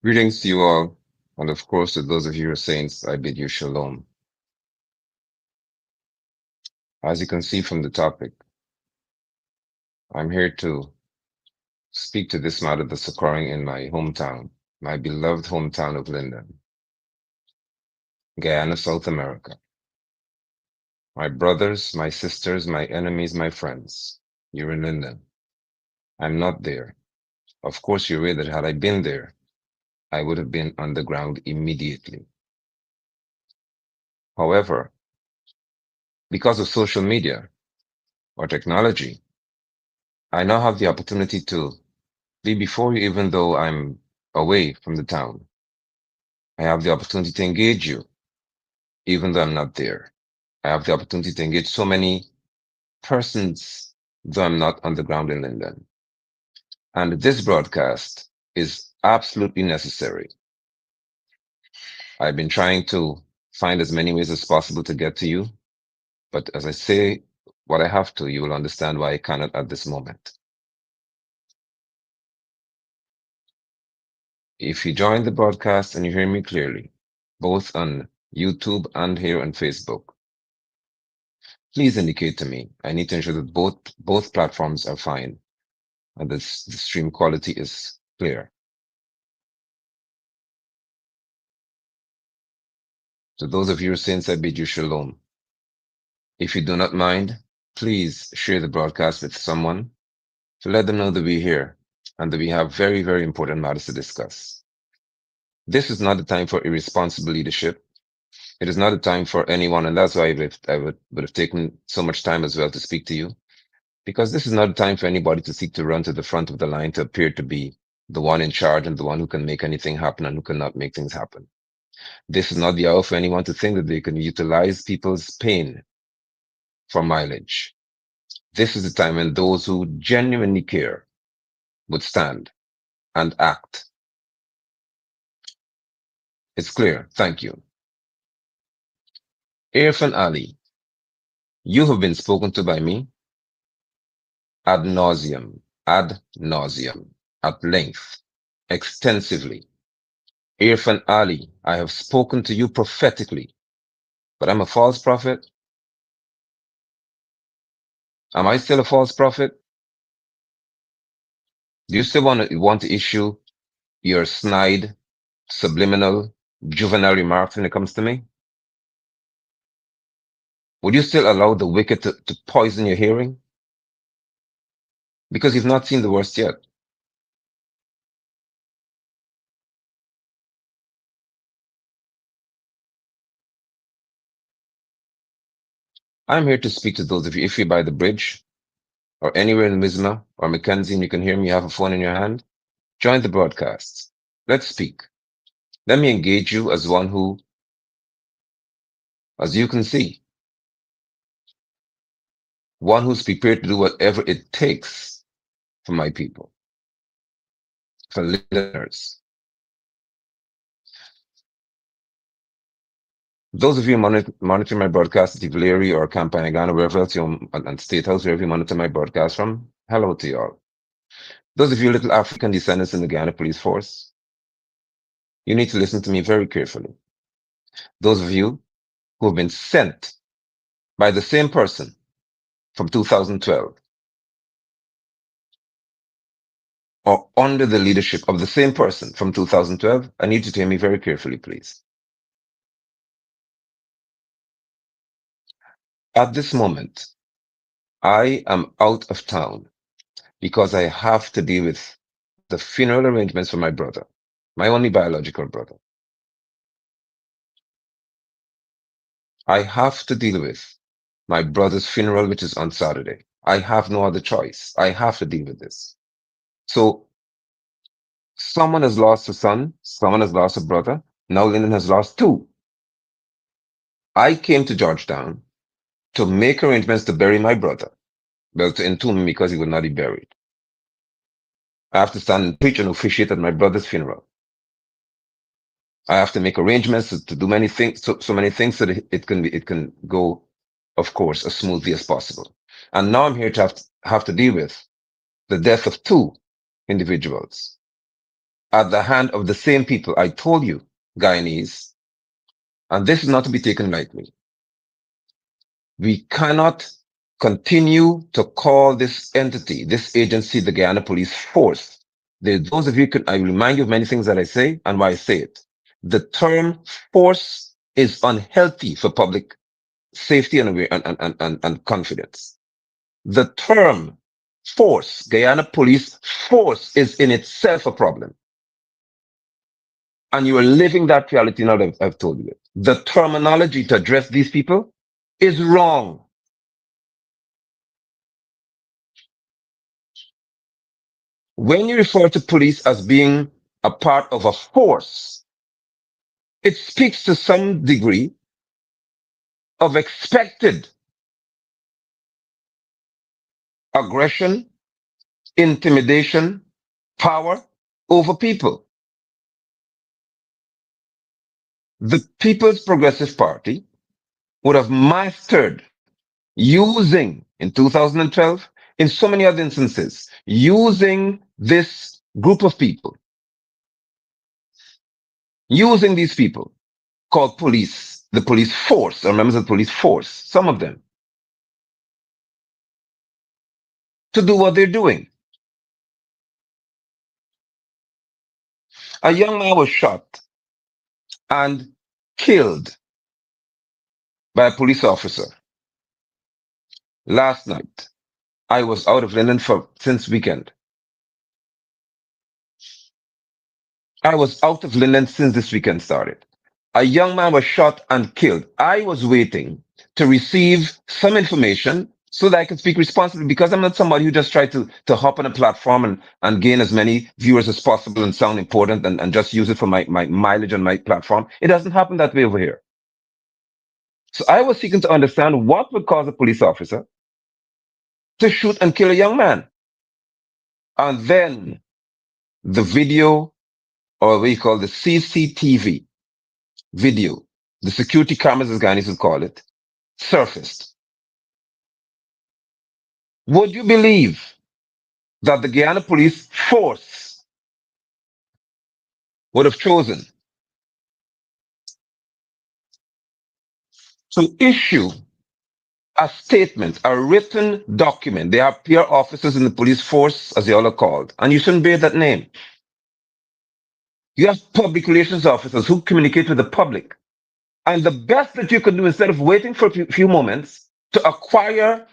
Greetings to you all, and of course to those of you who are saints, I bid you shalom. As you can see from the topic, I'm here to speak to this matter that's occurring in my hometown, my beloved hometown of Linden, Guyana, South America. My brothers, my sisters, my enemies, my friends, you're in Linden. I'm not there. Of course, you're aware that had I been there, I would have been underground immediately. However, because of social media or technology, I now have the opportunity to be before you, even though I'm away from the town. I have the opportunity to engage you, even though I'm not there. I have the opportunity to engage so many persons, though I'm not on the ground in Linden. And this broadcast is absolutely necessary. I've been trying to find as many ways as possible to get to you, but as I say what I have to, you will understand why I cannot at this moment. If you join the broadcast and you hear me clearly, both on YouTube and here on Facebook, please indicate to me. I need to ensure that both platforms are fine and the stream quality is clear. To those of you since I bid you shalom. If you do not mind, please share the broadcast with someone to let them know that we're here and that we have very, very important matters to discuss. This is not the time for irresponsible leadership. It is not a time for anyone, and that's why would have taken so much time as well to speak to you, because this is not a time for anybody to seek to run to the front of the line to appear to be the one in charge and the one who can make anything happen and who cannot make things happen. This is not the hour for anyone to think that they can utilize people's pain for mileage. This is the time when those who genuinely care would stand and act. It's clear. Thank you. Irfaan Ali, you have been spoken to by me ad nauseum, at length, extensively. Irfaan Ali, I have spoken to you prophetically, but I'm a false prophet. Am I still a false prophet? Do you still want to issue your snide, subliminal, juvenile remarks when it comes to me? Would you still allow the wicked to poison your hearing? Because you've not seen the worst yet. I'm here to speak to those of you. If you're by the bridge or anywhere in Wisma or Mackenzie and you can hear me, you have a phone in your hand, join the broadcast. Let's speak. Let me engage you as one who, as you can see, one who's prepared to do whatever it takes for my people, for listeners. Those of you monitor my broadcast at Ivleri or Campanigan, wherever else you're and State House, wherever you monitor my broadcast from, hello to you all. Those of you little African descendants in the Guyana Police Force, you need to listen to me very carefully. Those of you who have been sent by the same person from 2012 or under the leadership of the same person from 2012, I need you to hear me very carefully, please. At this moment, I am out of town because I have to deal with the funeral arrangements for my brother, my only biological brother. I have to deal with my brother's funeral, which is on Saturday. I have no other choice. I have to deal with this. So someone has lost a son, someone has lost a brother. Now Linden has lost two. I came to Georgetown to make arrangements to bury my brother, well, to entomb him because he would not be buried. I have to stand and preach and officiate at my brother's funeral. I have to make arrangements to do many things, so many things so that it can go, of course, as smoothly as possible. And now I'm here to have to deal with the death of two individuals. at the hand of the same people. I told you, Guyanese, and this is not to be taken lightly. We cannot continue to call this entity, this agency, the Guyana Police Force. Those of you I remind you of many things that I say and why I say it. The term force is unhealthy for public safety and confidence. The term force, Guyana Police Force, is in itself a problem. And you are living that reality now that I've told you it. The terminology to address these people is wrong. When you refer to police as being a part of a force, it speaks to some degree of expected aggression, intimidation, power over people. The People's Progressive Party would have mastered using in 2012, in so many other instances, using this group of people, using these people called police, the police force, or members of the police force, some of them, to do what they're doing. A young man was shot and killed by a police officer last night. I was out of Linden since weekend. I was out of Linden since this weekend started. A young man was shot and killed. I was waiting to receive some information so that I could speak responsibly because I'm not somebody who just tried to hop on a platform and gain as many viewers as possible and sound important and just use it for my mileage on my platform. It doesn't happen that way over here. So I was seeking to understand what would cause a police officer to shoot and kill a young man. And then the video, or what you call the CCTV video, the security cameras, as Guyanese would call it, surfaced. Would you believe that the Guyana Police Force would have chosen to issue a statement, a written document? They have peer officers in the police force, as they all are called, and you shouldn't bear that name. You have public relations officers who communicate with the public. And the best that you can do, instead of waiting for a few moments to acquire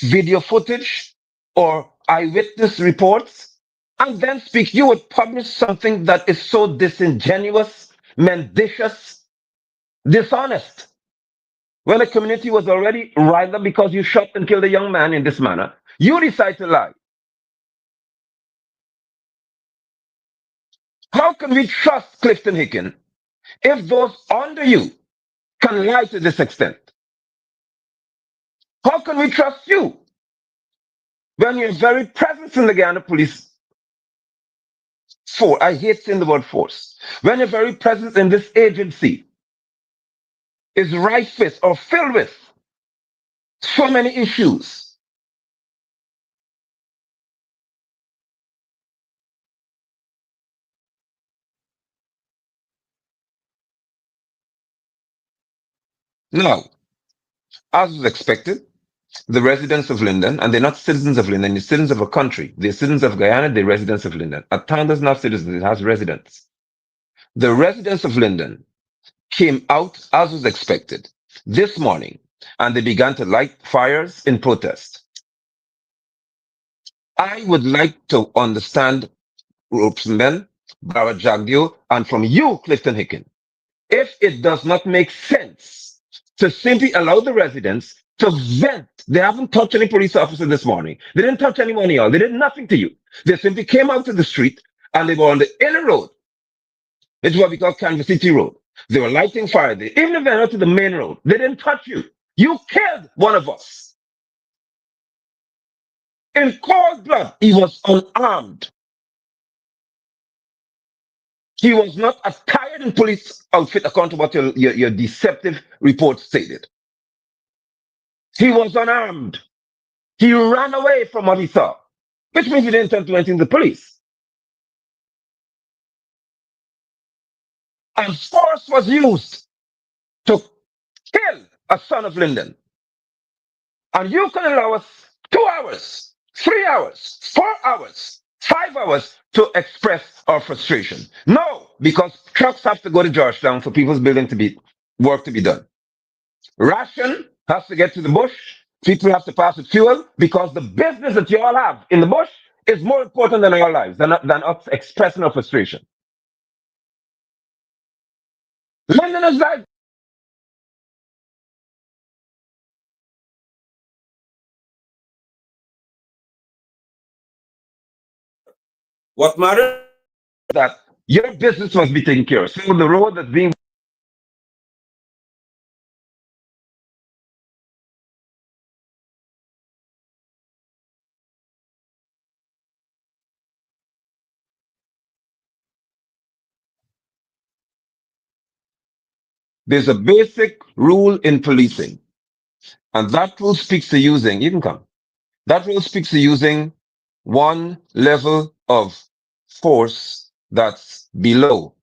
video footage or eyewitness reports and then speak, you would publish something that is so disingenuous, mendacious, dishonest. When a community was already riled up because you shot and killed a young man in this manner, you decide to lie. How can we trust Clifton Hicken if those under you can lie to this extent? How can we trust you when your very presence in the Guyana police force, I hate saying the word force, when your very presence in this agency is rife with or filled with so many issues? Now, as was expected, the residents of Linden, and they're not citizens of Linden, they're citizens of a country. They're citizens of Guyana, they're residents of Linden. A town doesn't have citizens, it has residents. The residents of Linden came out as was expected this morning, and they began to light fires in protest. I would like to understand, Ropesman, Are Jagdeo, and from you, Clifton Hicken, if it does not make sense to simply allow the residents to vent. They haven't touched any police officer this morning. They didn't touch anyone of y'all. They did nothing to you. They simply came out to the street and they were on the inner road. It's what we call Kansas City Road. They were lighting fire there. Even if they're not to the main road, they didn't touch you. You killed one of us. In cold blood, he was unarmed. He was not attired in police outfit, according to what your deceptive report stated. He was unarmed. He ran away from what he saw, which means he didn't turn to anything to the police. and force was used to kill a son of Linden. And you can allow us 2 hours, 3 hours, 4 hours, 5 hours to express our frustration. No, because trucks have to go to Georgetown for people's building to be work to be done. Ration has to get to the bush. People have to pass with fuel because the business that you all have in the bush is more important than our lives, than us expressing our frustration. London is like what matters is that your business must be taken care of. So the road that's being there's a basic rule in policing, and that rule speaks to using, you can come. That rule speaks to using one level of force that's below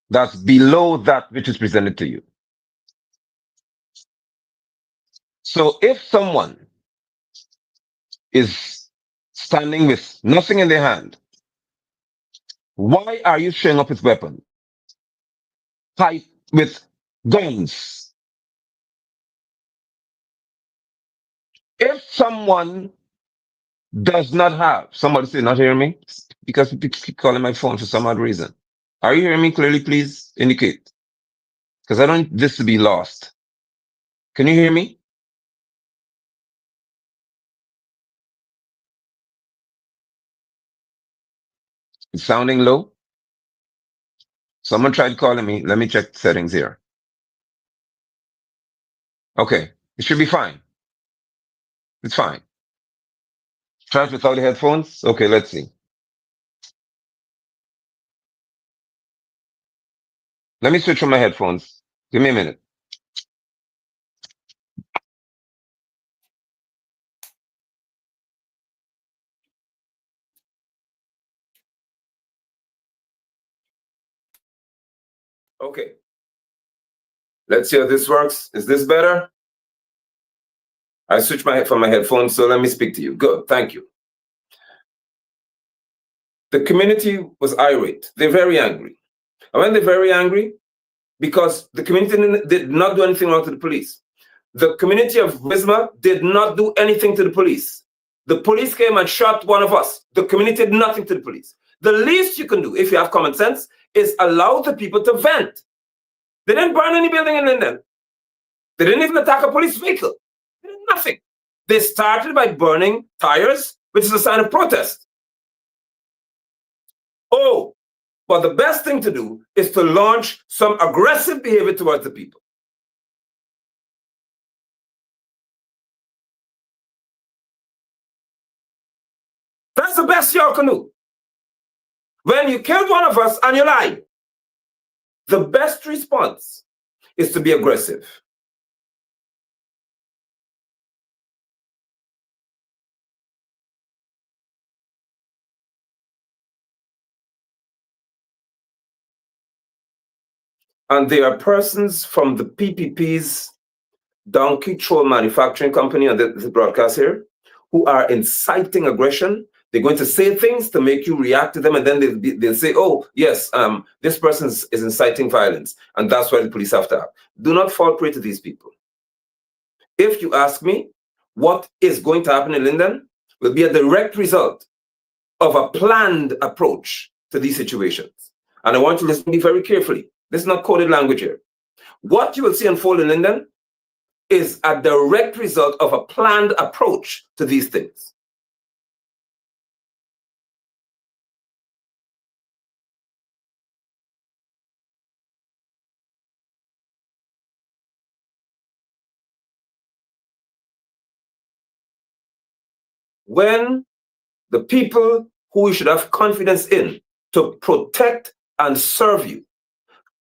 that which is presented to you. So if someone is standing with nothing in their hand, why are you showing up with weapons, pipe with guns? If someone does not have, somebody say not hearing me because people keep calling my phone for some odd reason. Are you hearing me clearly? Please indicate because I don't want this to be lost. Can you hear me? It's sounding low. Someone tried calling me. Let me check settings here. Okay, it should be fine. It's fine. Try it without the headphones. Okay, let's see. Let me switch on my headphones. Give me a minute. Okay, let's see how this works. Is this better? I switched from my headphones, so let me speak to you. Good, thank you. The community was irate. They're very angry. And when they're very angry, because the community did not do anything wrong to the police. The community of Wisma did not do anything to the police. The police came and shot one of us. The community did nothing to the police. The least you can do, if you have common sense, is allow the people to vent. They didn't burn any building in Linden. They didn't even attack a police vehicle. They did nothing. They started by burning tires, which is a sign of protest. Oh, but the best thing to do is to launch some aggressive behavior towards the people. That's the best y'all can do. When you killed one of us and you lied, the best response is to be aggressive. And there are persons from the PPP's Donkey Troll Manufacturing Company on the broadcast here who are inciting aggression. They're going to say things to make you react to them, and then they'll say, oh, yes, this person is inciting violence, and that's why the police have to act. Do not fall prey to these people. If you ask me, what is going to happen in Linden will be a direct result of a planned approach to these situations. And I want you to listen to me very carefully. This is not coded language here. What you will see unfold in Linden is a direct result of a planned approach to these things. When the people who you should have confidence in to protect and serve you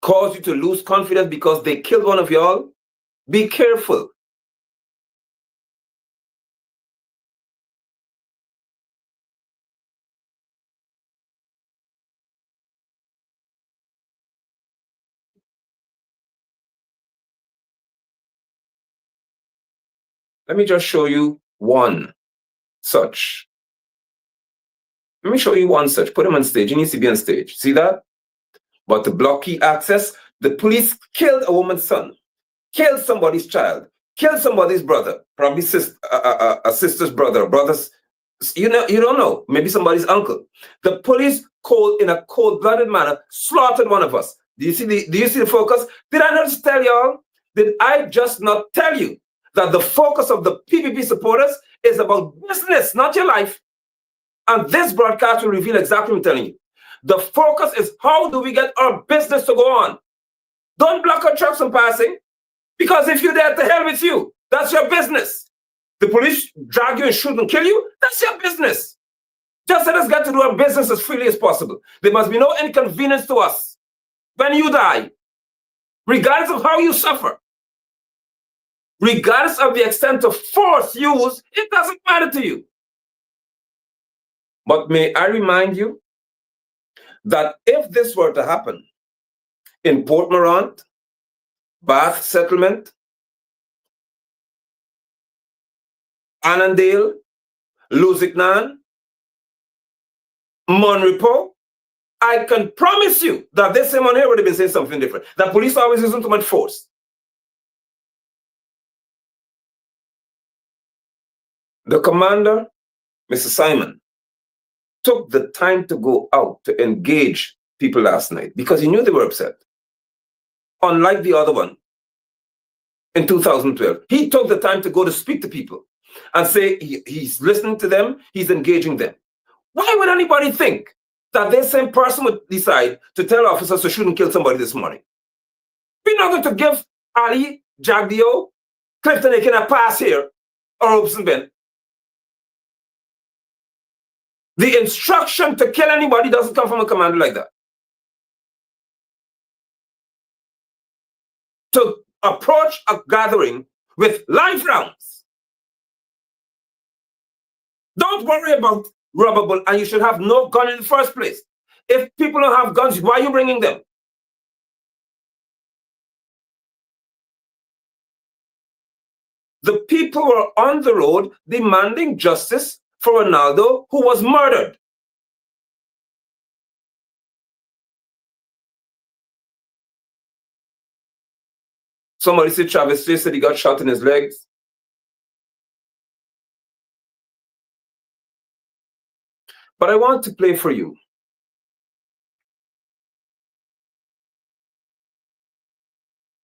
cause you to lose confidence because they killed one of y'all, be careful. Let me just show you one such. Let me show you one such. Put him on stage. He needs to be on stage. See that? But to block key access, the police killed a woman's son, killed somebody's child, killed somebody's brother, probably a sister's brother, a brother's, you don't know, maybe somebody's uncle. The police in a cold-blooded manner slaughtered one of us. Do you see the focus? Did I not just tell y'all? Did I just not tell you that the focus of the PPP supporters is about business, not your life? And this broadcast will reveal exactly what I'm telling you. The focus is how do we get our business to go on? Don't block our trucks from passing, because if you're there, to hell with you. That's your business. The police drag you and shoot and kill you, that's your business. Just let us get to do our business as freely as possible. There must be no inconvenience to us when you die, regardless of how you suffer. Regardless of the extent of force used, it doesn't matter to you. But may I remind you that if this were to happen in Port Morant, Bath Settlement, Annandale, Lusignan, Monrepo, I can promise you that this same one here would have been saying something different. The police always using too much force. The commander, Mr. Simon, took the time to go out to engage people last night because he knew they were upset. Unlike the other one in 2012, he took the time to go to speak to people and say he's listening to them, he's engaging them. Why would anybody think that this same person would decide to tell officers to shoot and kill somebody this morning? We're not going to give Are Jagdeo, Clifton Aiken a pass here, or Robeson Ben. The instruction to kill anybody doesn't come from a commander like that. To approach a gathering with live rounds. Don't worry about rubber bullet, and you should have no gun in the first place. If people don't have guns, why are you bringing them? The people were on the road demanding justice for Ronaldo, who was murdered. Somebody said Travis J said he got shot in his legs. But I want to play for you.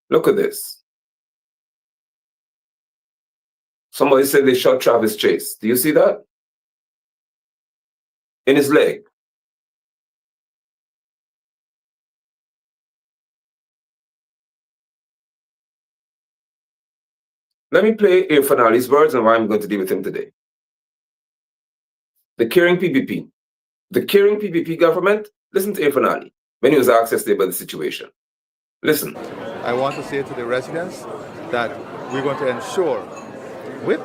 Look at this. Somebody said they shot Travis Chase. Do you see that? In his leg. Let me play Irfaan words and why I'm going to deal with him today. The caring PPP. The caring PPP government, listen to Irfaan when he was asked yesterday about the situation. Listen. I want to say to the residents that we're going to ensure with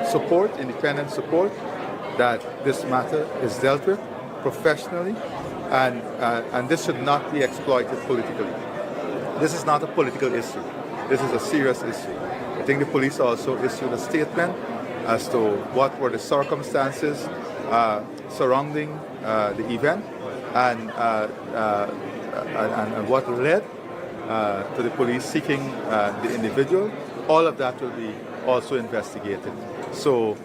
support, independent support, that this matter is dealt with professionally, and this should not be exploited politically. This is not a political issue. This is a serious issue. I think the police also issued a statement as to what were the circumstances surrounding the event and what led to the police seeking the individual. All of that will be also investigated. So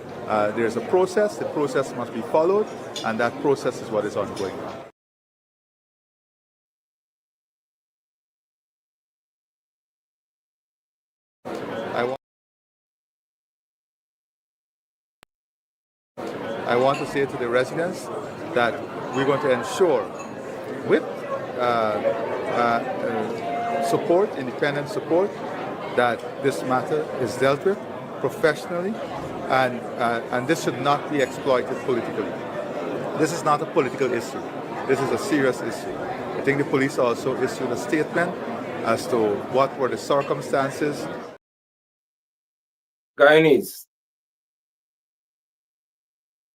there's a process, the process must be followed, and that process is what is ongoing now. I want to say to the residents that we're going to ensure with support, independent support, that this matter is dealt with professionally, and this should not be exploited politically. This is not a political issue. This is a serious issue. I think the police also issued a statement as to what were the circumstances. Guyanese.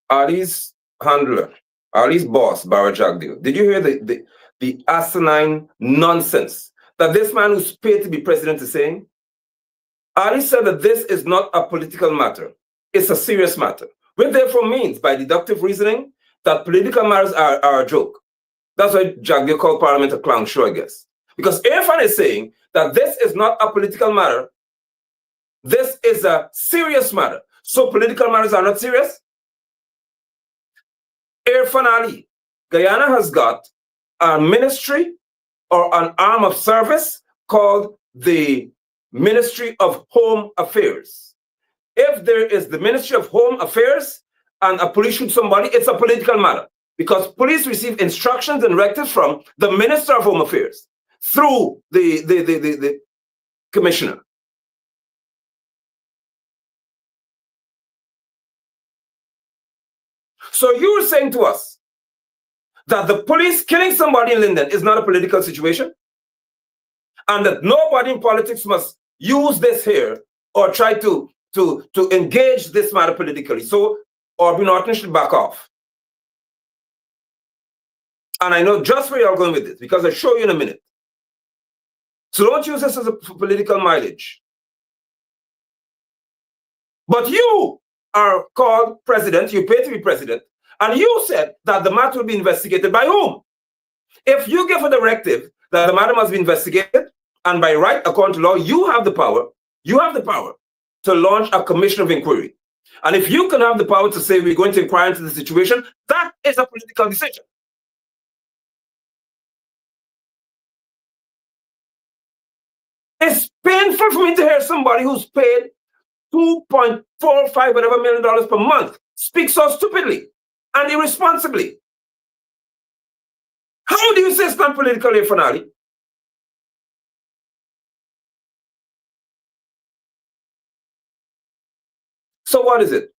Ali's handler, Ali's boss, Are Jagdeo. Did you hear the asinine nonsense that this man who's paid to be president is saying? Ali said that this is not a political matter. It's a serious matter, which therefore means, by deductive reasoning, that political matters are a joke. That's why Jagdeo called Parliament a clown show, I guess. Because Irfaan is saying that this is not a political matter. This is a serious matter. So political matters are not serious? Irfaan Ali, Guyana has got a ministry or an arm of service called the Ministry of Home Affairs. If there is the Ministry of Home Affairs and a police shoot somebody, it's a political matter because police receive instructions and directives from the Minister of Home Affairs through the commissioner. So you're saying to us that the police killing somebody in Linden is not a political situation? And that nobody in politics must use this here or try to engage this matter politically. So Orby Norton should back off. And I know just where you're going with this, because I'll show you in a minute. So don't use this as a political mileage. But you are called president, you pay to be president, and you said that the matter will be investigated by whom? If you give a directive that the matter must be investigated, and by right, according to law, you have the power to launch a commission of inquiry. And if you can have the power to say we're going to inquire into the situation, that is a political decision. It's painful for me to hear somebody who's paid $2.45 whatever million per month speak so stupidly and irresponsibly. How do you say it's not political, Irfaan Ali? So what is it?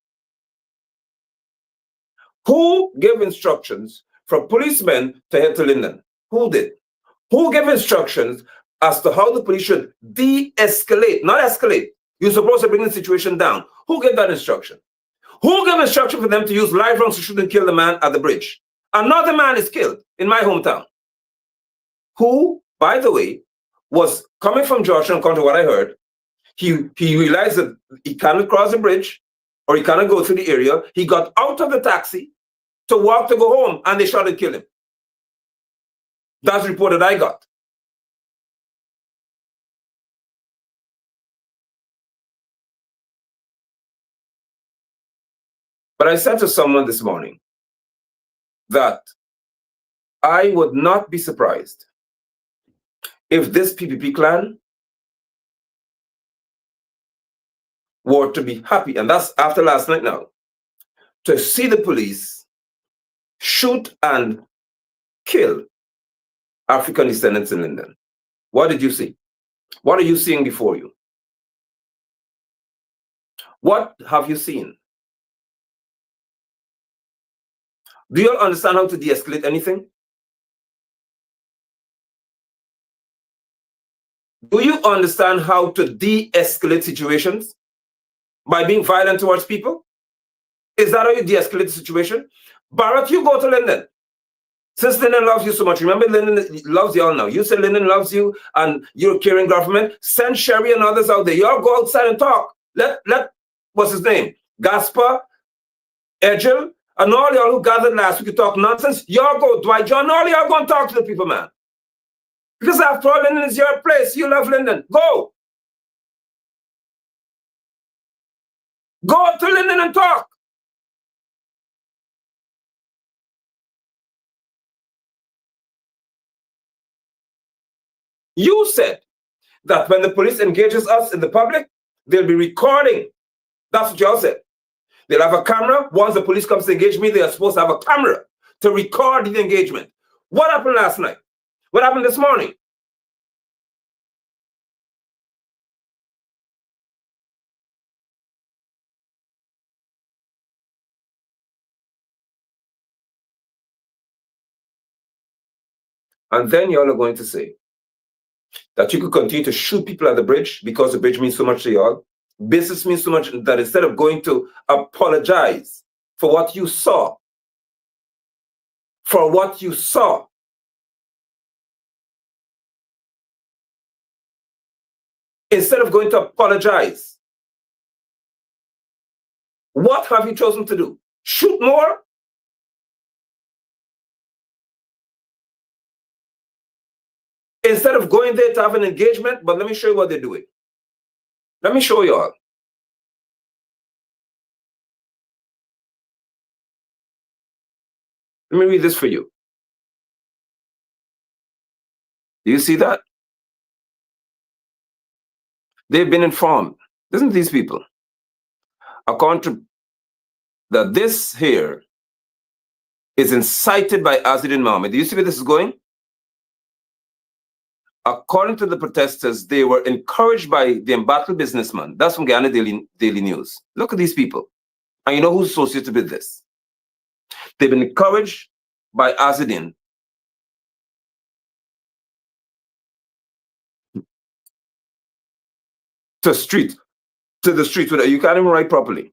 Who gave instructions for policemen to head to Linden? Who did? Who gave instructions as to how the police should de-escalate, not escalate? You're supposed to bring the situation down. Who gave that instruction? Who gave instruction for them to use live rounds to shoot and kill the man at the bridge? Another man is killed in my hometown. Who, by the way, was coming from Georgetown, according to what I heard. He realized that he cannot cross the bridge or he cannot go through the area. He got out of the taxi to walk to go home, and they shot and killed him. That's the report that I got. But I said to someone this morning that I would not be surprised if this PPP clan were to be happy, and that's after last night now, to see the police shoot and kill African descendants in Linden. What did you see? What are you seeing before you? What have you seen? Do you all understand how to de-escalate anything? Do you understand how to de-escalate situations? By being violent towards people? Is that how you de-escalate the situation? Barrett, you go to Linden. Since Linden loves you so much, remember Linden loves you all now. You say Linden loves you and you're a caring government. Send Sherry and others out there. Y'all go outside and talk. Let what's his name? Gaspar, Edgel, and all y'all who gathered last week to talk nonsense. Y'all go, Dwight John, all y'all go and talk to the people, man. Because after all, Linden is your place. You love Linden. Go. Go to Linden and talk. You said that when the police engages us in the public, they'll be recording. That's what y'all said. They'll have a camera. Once the police comes to engage me, they are supposed to have a camera to record the engagement. What happened last night? What happened this morning? And then y'all are going to say that you could continue to shoot people at the bridge because the bridge means so much to y'all. Business means so much that instead of going to apologize for what you saw, instead of going to apologize? What have you chosen to do? Shoot more? Instead of going there to have an engagement, but let me show you what they're doing. Let me show you all. Let me read this for you. Do you see that? They've been informed. Listen to these people. According to that, this here is incited by Azadin Mohammed. Do you see where this is going? According to the protesters, they were encouraged by the embattled businessman. That's from Guyana Daily News. Look at these people. And you know who's associated with this? They've been encouraged by Azadin to the streets. You can't even write properly.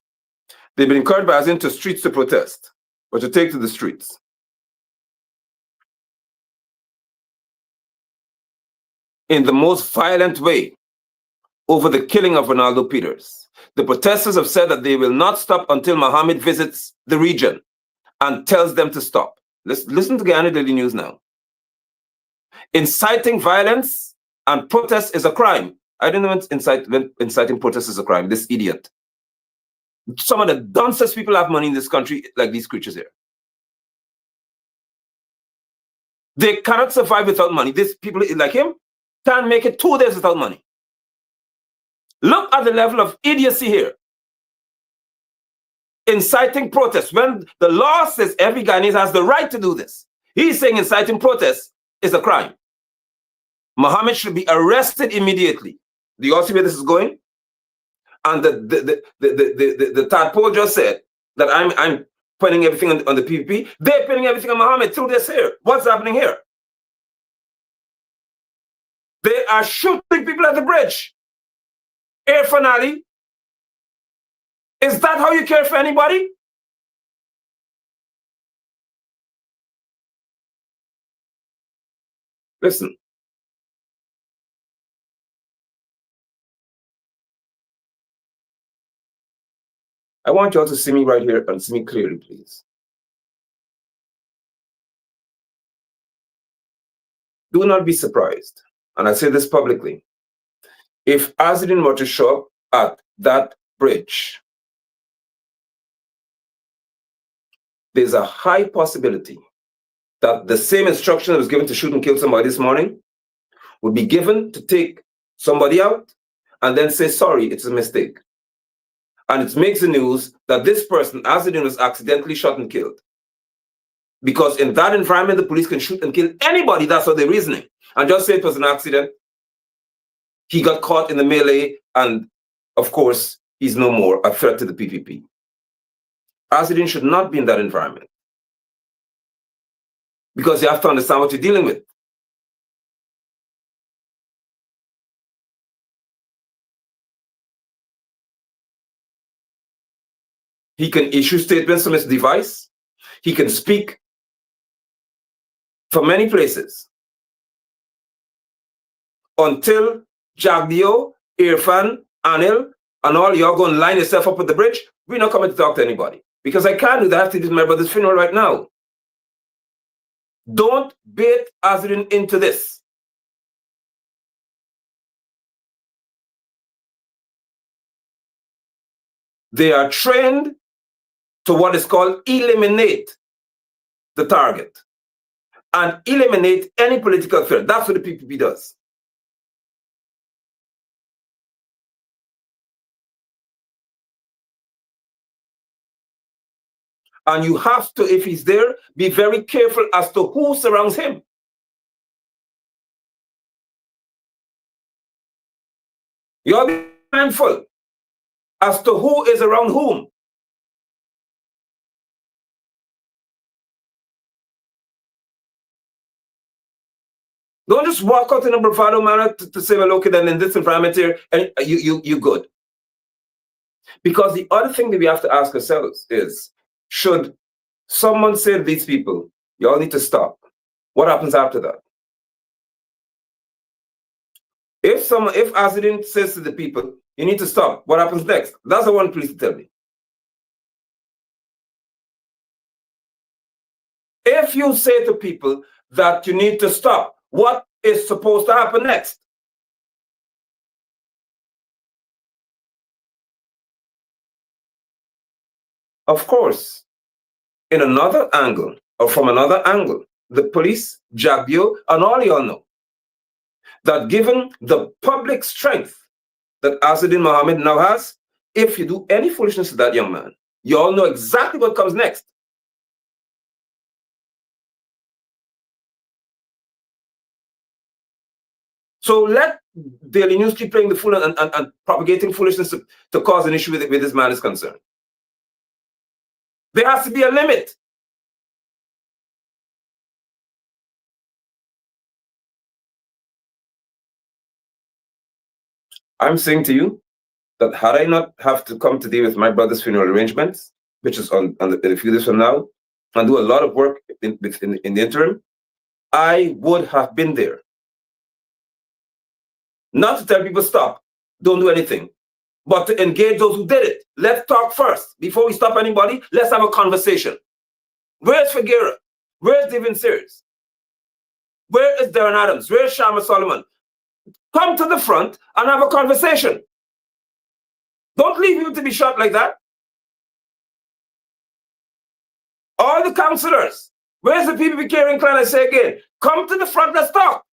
They've been encouraged by Azadin to streets to protest, or to take to the streets. In the most violent way over the killing of Ronaldo Peters. The protesters have said that they will not stop until Mohammed visits the region and tells them to stop. Listen to Guyana Daily News now. Inciting violence and protest is a crime. I don't know when inciting protest is a crime. This idiot. Some of the dumbest people have money in this country, like these creatures here. They cannot survive without money. These people like him can't make it 2 days without money. Look at the level of idiocy here. Inciting protest, when the law says every Guyanese has the right to do this. He's saying inciting protest is a crime. Mohammed should be arrested immediately. Do you all see where this is going? And the tadpole just said that I'm putting everything on the PPP. They're putting everything on Mohammed through this here. What's happening here? They are shooting people at the bridge. Irfaan Ali, is that how you care for anybody? Listen. I want you all to see me right here and see me clearly, please. Do not be surprised, and I say this publicly, if Azadin were to show up at that bridge, there's a high possibility that the same instruction that was given to shoot and kill somebody this morning would be given to take somebody out and then say, sorry, it's a mistake. And it makes the news that this person, Azadin, was accidentally shot and killed. Because in that environment, the police can shoot and kill anybody. That's what they're reasoning. And just say it was an accident. He got caught in the melee, and of course, he's no more a threat to the PPP. Azadin should not be in that environment. Because you have to understand what you're dealing with. He can issue statements from his device. He can speak from many places. Until Jagdeo, Irfaan, Anil, and all y'all go and line yourself up at the bridge, we're not coming to talk to anybody. Because I can't do that. I have to do my brother's funeral right now. Don't bait Azadin into this. They are trained to what is called eliminate the target and eliminate any political threat. That's what the PPP does. And you have to, if he's there, be very careful as to who surrounds him. You have to be mindful as to who is around whom. Don't just walk out in a bravado manner to say, well, okay, then in this environment here, and you good. Because the other thing that we have to ask ourselves is, should someone say to these people, y'all need to stop, what happens after that? If Asidin says to the people, you need to stop, what happens next? That's the one police to tell me. If you say to people that you need to stop, what is supposed to happen next? Of course, in another angle, or from another angle, the police, Jagdeo, and all y'all know that given the public strength that Asidin Mohammed now has, if you do any foolishness to that young man, you all know exactly what comes next. So let Daily News keep playing the fool and propagating foolishness to cause an issue with this man is concerned. There has to be a limit. I'm saying to you that had I not have to come today with my brother's funeral arrangements, which is on a few days from now, and do a lot of work in the interim, I would have been there. Not to tell people stop, don't do anything, but to engage those who did it. Let's talk first. Before we stop anybody, let's have a conversation. Where's Figuera? Where's David Sears? Where is Darren Adams? Where's Shama Solomon? Come to the front and have a conversation. Don't leave people to be shot like that. All the councillors, where's the PPP caring clan? I say again, come to the front, let's talk.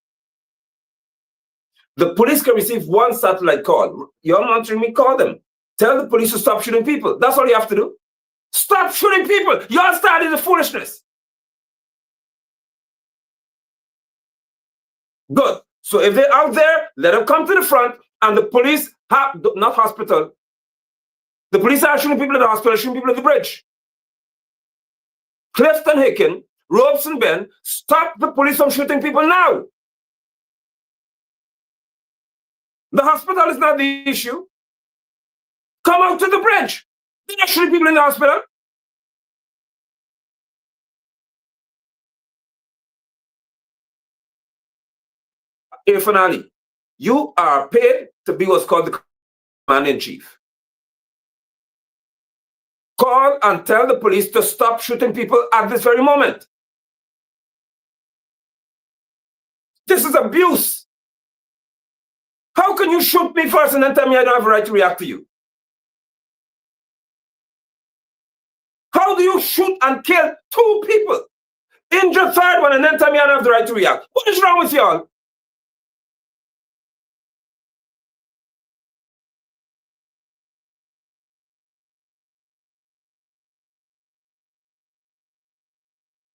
The police can receive one satellite call. You're monitoring me, call them. Tell the police to stop shooting people. That's all you have to do. Stop shooting people. Y'all started the foolishness. Good. So if they're out there, let them come to the front, and the police have, not hospital. The police are shooting people at the hospital, shooting people at the bridge. Clifton Hicken, Robeson Ben, stop the police from shooting people now. The hospital is not the issue. Come out to the bridge. They're not shooting people in the hospital. Irfaan Ali, you are paid to be what's called the commander-in-chief. Call and tell the police to stop shooting people at this very moment. This is abuse. How can you shoot me first and then tell me I don't have a right to react to you? How do you shoot and kill 2 people, injure 3rd one, and then tell me I don't have the right to react? What is wrong with y'all?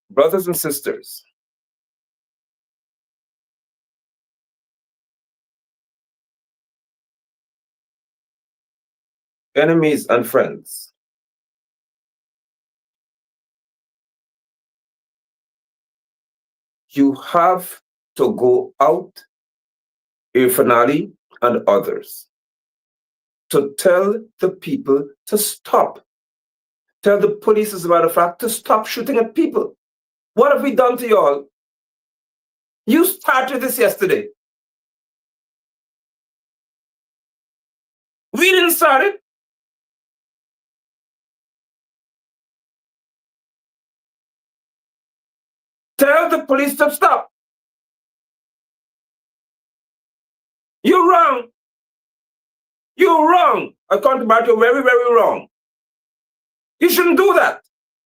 Brothers and sisters, enemies and friends, you have to go out, Irfaan Ali and others, to tell the people to stop. Tell the police, as a matter of fact, to stop shooting at people. What have we done to y'all? You started this yesterday. We didn't start it. Tell the police to stop. You're wrong. You're wrong. According to Bart, you're very, very wrong. You shouldn't do that.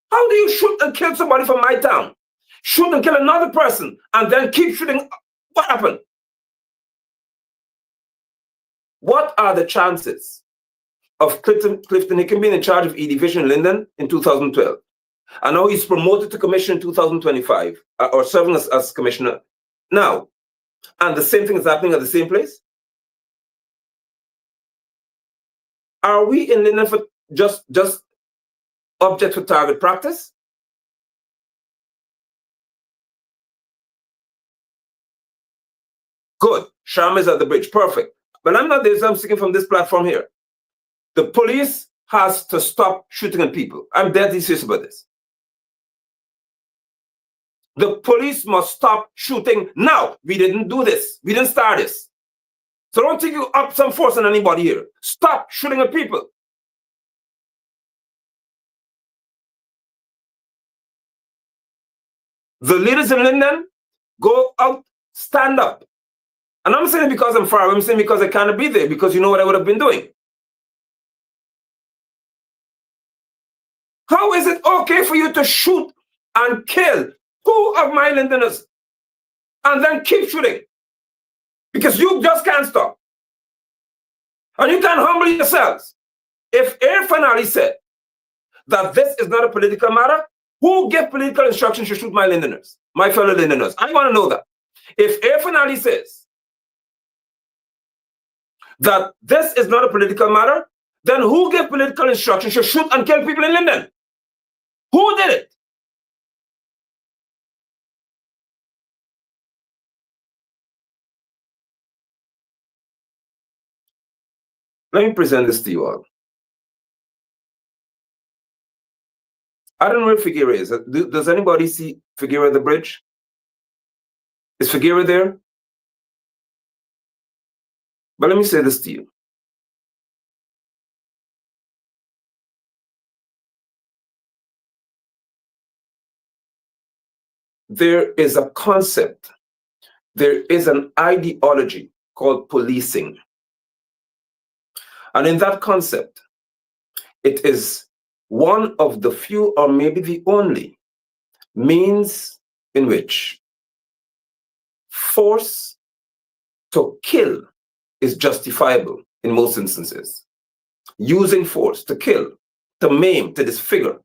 How do you shoot and kill somebody from my town? Shoot and kill another person and then keep shooting? What happened? What are the chances of Clifton Hicken being in charge of E Division in Linden in 2012? And now he's promoted to commissioner in 2025, or serving as commissioner now. And the same thing is happening at the same place? Are we in Linden for just object for target practice? Good. Sham is at the bridge. Perfect. But I'm not there, I'm speaking from this platform here. The police has to stop shooting at people. I'm deadly serious about this. The police must stop shooting now. We didn't do this. We didn't start this. So don't think you up some force on anybody here. Stop shooting at people. The leaders in Linden, go out, stand up. And I'm saying it because I'm far away. I'm saying because I can't be there, because you know what I would have been doing. How is it okay for you to shoot and kill 2 of my Lindeners and then keep shooting? Because you just can't stop. And you can humble yourselves. If Irfaan said that this is not a political matter, who gave political instructions to shoot my Lindeners, my fellow Lindeners? I want to know that. If Irfaan says that this is not a political matter, then who gave political instructions to shoot and kill people in Linden? Who did it? Let me present this to you all. I don't know where Figueira is. Does anybody see Figueira the bridge? Is Figueira there? But let me say this to you. There is a concept, there is an ideology called policing. And in that concept, it is one of the few, or maybe the only, means in which force to kill is justifiable in most instances. Using force to kill, to maim, to disfigure,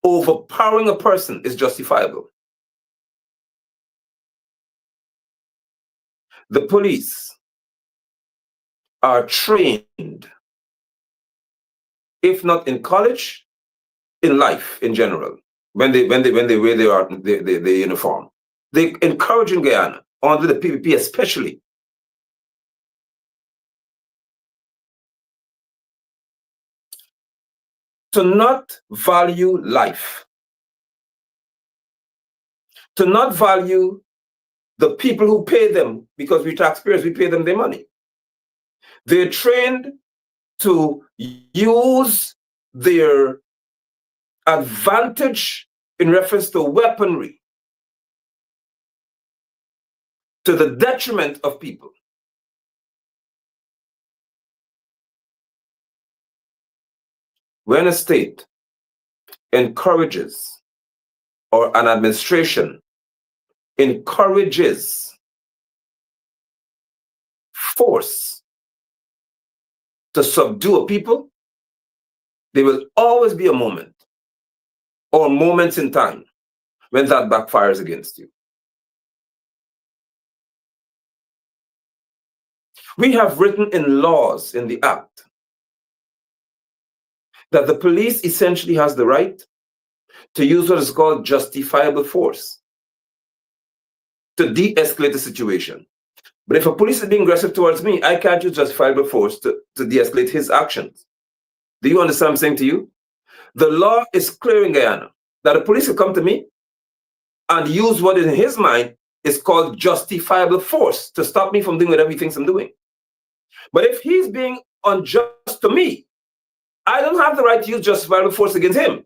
overpowering a person is justifiable. The police are trained, if not in college, in life in general, when they wear their uniform. They encourage in Guyana, under the PPP especially, to not value life, to not value the people who pay them, because we taxpayers, we pay them their money. They're trained to use their advantage in reference to weaponry to the detriment of people. When a state encourages, or an administration encourages force to subdue a people, there will always be a moment or moments in time when that backfires against you. We have written in laws in the Act that the police essentially has the right to use what is called justifiable force to de-escalate the situation. But if a police is being aggressive towards me, I can't use justifiable force to de-escalate his actions. Do you understand what I'm saying to you? The law is clear in Guyana that the police will come to me and use what in his mind is called justifiable force to stop me from doing whatever he thinks I'm doing. But if he's being unjust to me, I don't have the right to use justifiable force against him.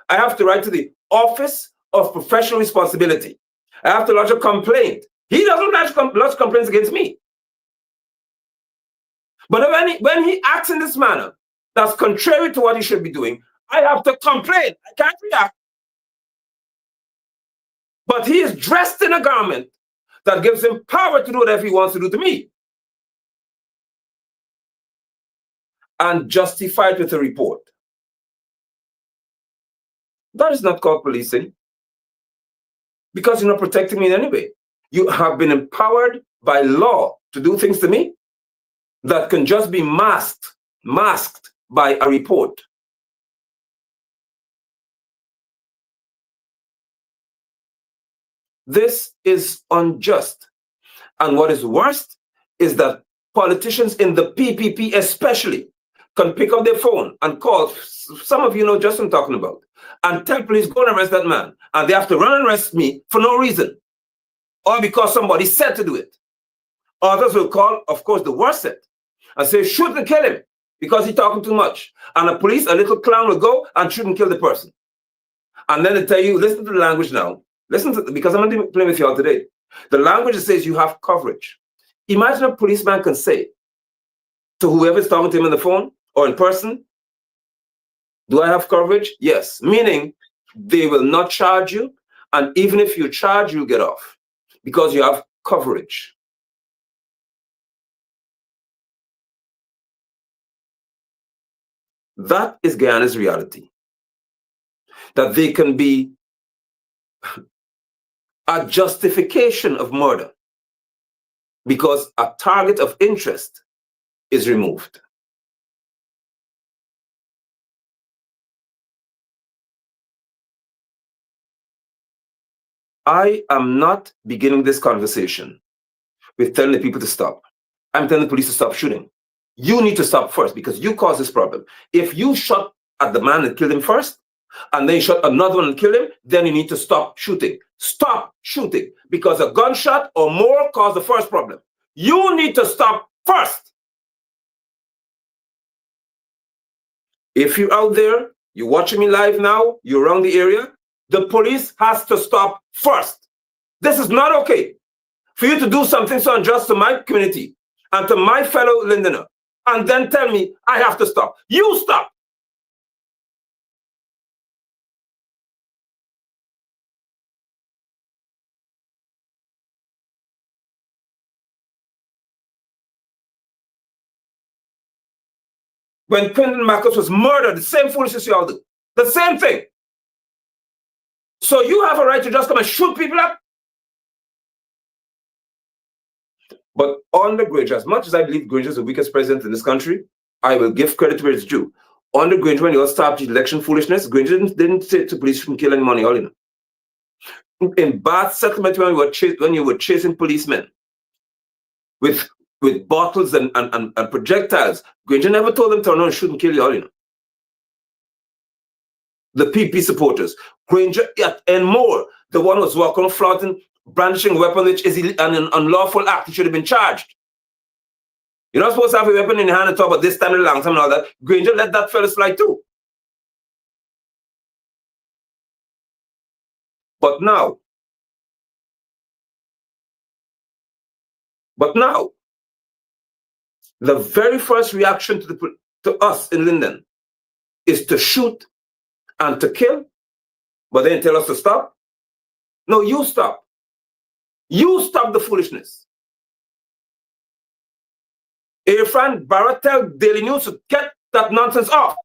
I have the right to the Office of Professional Responsibility. I have to lodge a complaint. He doesn't lodge complaints against me. But when he acts in this manner, that's contrary to what he should be doing, I have to complain. I can't react. But he is dressed in a garment that gives him power to do whatever he wants to do to me. And justified with a report. That is not called policing, because you're not protecting me in any way. You have been empowered by law to do things to me that can just be masked by a report. This is unjust. And what is worst is that politicians in the PPP especially can pick up their phone and call, some of you know just what I'm talking about, and tell police, go and arrest that man. And they have to run and arrest me for no reason, or because somebody said to do it. Others will call, of course, the worst set and say, shoot and kill him because he's talking too much. And the police, a little clown will go and shoot and kill the person. And then they tell you, listen to the language now. Listen to, because I'm not playing with you all today. The language that says you have coverage. Imagine a policeman can say to whoever is talking to him on the phone or in person, do I have coverage? Yes. Meaning they will not charge you. And even if you charge, you get off because you have coverage. That is Guyana's reality. That they can be a justification of murder because a target of interest is removed. I am not beginning this conversation with telling the people to stop. I'm telling the police to stop shooting. You need to stop first because you caused this problem. If you shot at the man and killed him first, and then you shot another one and killed him, then you need to stop shooting. Stop shooting because a gunshot or more caused the first problem. You need to stop first. If you're out there, you're watching me live now, you're around the area, the police has to stop first. This is not okay for you to do something so unjust to my community and to my fellow Lindener and then tell me I have to stop. You stop. When Quentin Marcus was murdered, the same foolishness you all do. The same thing. So you have a right to just come and shoot people up? But on the Granger, as much as I believe Granger is the weakest president in this country, I will give credit where it's due. On the Granger, when you all stopped the election foolishness, Granger didn't say to police shouldn't kill any money, all you know. In Bath settlement, when you were chasing policemen with bottles and projectiles, Granger never told them to turn on and shoot and kill you all, you know. The PP supporters, Granger and more, the one who was walking on flaunting, brandishing a weapon, which is an unlawful act. He should have been charged. You're not supposed to have a weapon in your hand and talk about this time and long time and all that. Granger let that fella slide too. But now, the very first reaction to us in Linden is to shoot and to kill, but then tell us to stop. No, you stop. You stop the foolishness. Irfaan, Barrett, tell Daily News to get that nonsense off.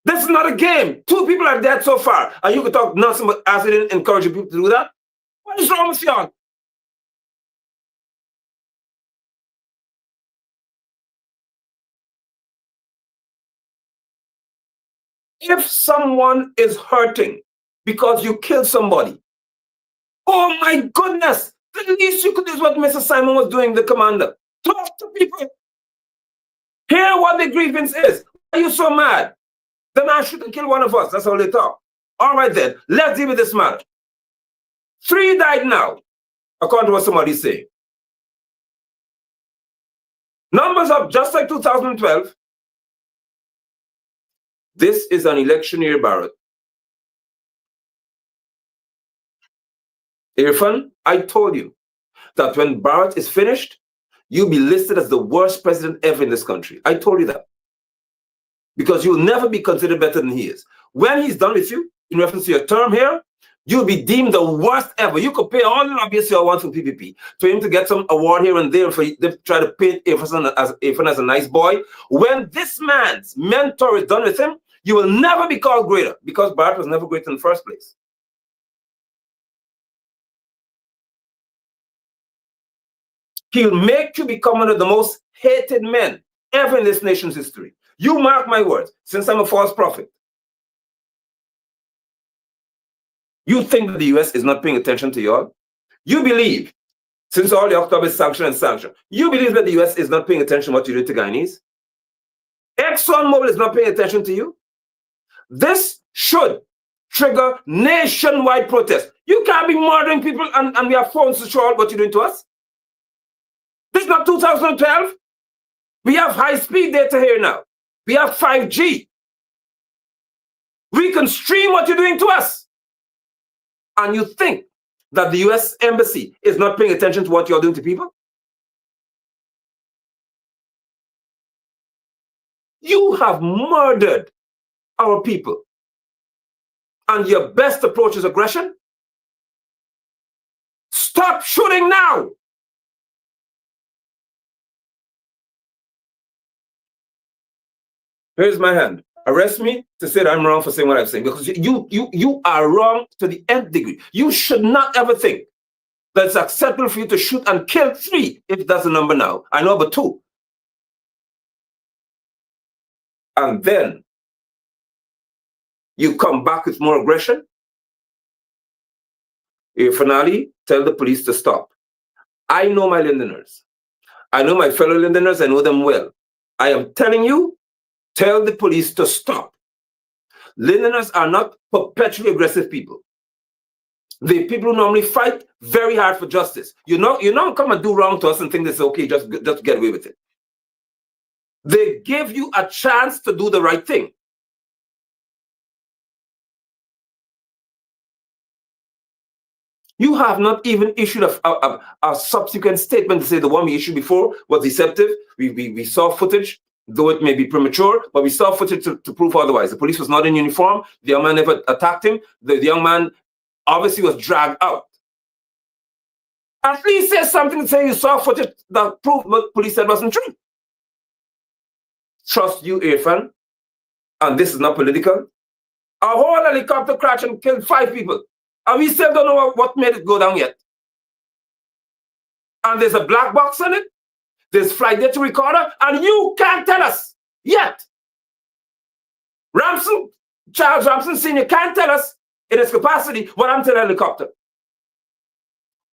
This is not a game. 2 people are dead so far, and you can talk nonsense but as it didn't encourage people to do that. What is wrong with y'all? If someone is hurting because you killed somebody, oh my goodness, the least you could do is what Mr. Simon was doing, the commander. Talk to people. Hear what the grievance is. Why are you so mad? The man shouldn't kill one of us. That's how they talk. All right then, let's deal with this matter. 3 died now, according to what somebody's saying. Numbers up just like 2012. This is an election year, Barrett. Irfaan, I told you that when Barrett is finished, you'll be listed as the worst president ever in this country. I told you that. Because you'll never be considered better than he is. When he's done with you, in reference to your term here, you'll be deemed the worst ever. You could pay all the lobbyists you want from PPP for him to get some award here and there for them to try to paint Irfaan as a nice boy. When this man's mentor is done with him, you will never be called greater because Barrett was never great in the first place. He'll make you become one of the most hated men ever in this nation's history. You mark my words, since I'm a false prophet. You think that the US is not paying attention to y'all? You believe, since all the October sanction, you believe that the US is not paying attention to what you did to Guyanese? ExxonMobil is not paying attention to you? This should trigger nationwide protest. You can't be murdering people and we have phones to show out what you're doing to us. This is not 2012. We have high-speed data here now. We have 5G. We can stream what you're doing to us. And you think that the US Embassy is not paying attention to what you're doing to people? You have murdered our people. And your best approach is aggression? Stop shooting now! Here's my hand. Arrest me to say that I'm wrong for saying what I'm saying, because you are wrong to the nth degree. You should not ever think that it's acceptable for you to shoot and kill 3, if that's the number now. I know but 2. And then you come back with more aggression. Finally, tell the police to stop. I know my Lindeners. I know my fellow Lindeners. I know them well. I am telling you, tell the police to stop. Lindeners are not perpetually aggressive people. They're people who normally fight very hard for justice. You don't come and do wrong to us and think it's okay, just get away with it. They give you a chance to do the right thing. You have not even issued a subsequent statement to say the one we issued before was deceptive. We saw footage, though it may be premature, but we saw footage to prove otherwise. The police was not in uniform. The young man never attacked him. The young man obviously was dragged out. At least say something to say you saw footage that proved what the police said wasn't true. Trust you, Irfaan, and this is not political. A whole helicopter crash and killed 5 people. And we still don't know what made it go down yet. And there's a black box on it. There's flight data recorder, and you can't tell us yet. Charles Ramson Sr. can't tell us in his capacity what happened to the helicopter.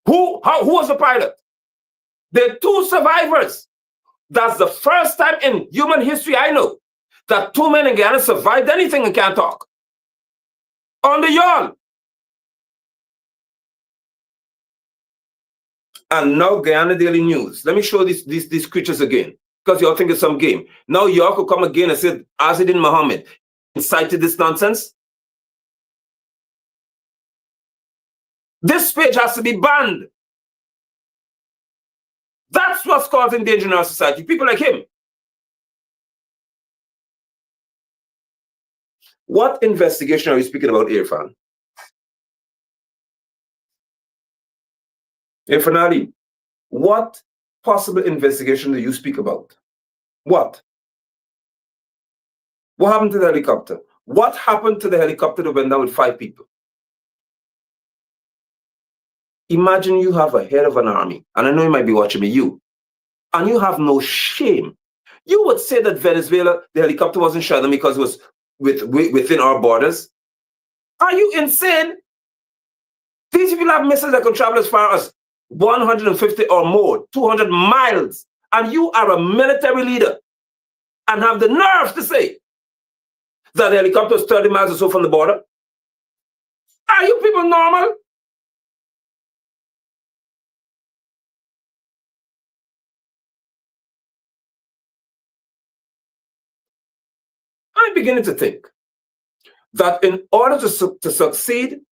Who was the pilot? There are 2 survivors. That's the first time in human history I know that 2 men in Guyana survived anything and can't talk. On the yawl. And now Guyana Daily News. Let me show these creatures again, because y'all think it's some game. Now y'all could come again and say Azedin Mohammed incited this nonsense. This page has to be banned. That's what's causing danger in our society. People like him. What investigation are you speaking about, Irfaan? Irfaan Ali, what possible investigation do you speak about? What? What happened to the helicopter? What happened to the helicopter that went down with 5 people? Imagine you have a head of an army, and I know you might be watching me, and you have no shame. You would say that Venezuela, the helicopter wasn't shot down because it was within our borders. Are you insane? These people have missiles that can travel as far as 150 or more, 200 miles, and you are a military leader and have the nerve to say that the helicopter is 30 miles or so from the border? Are you people normal? I'm beginning to think that in order to succeed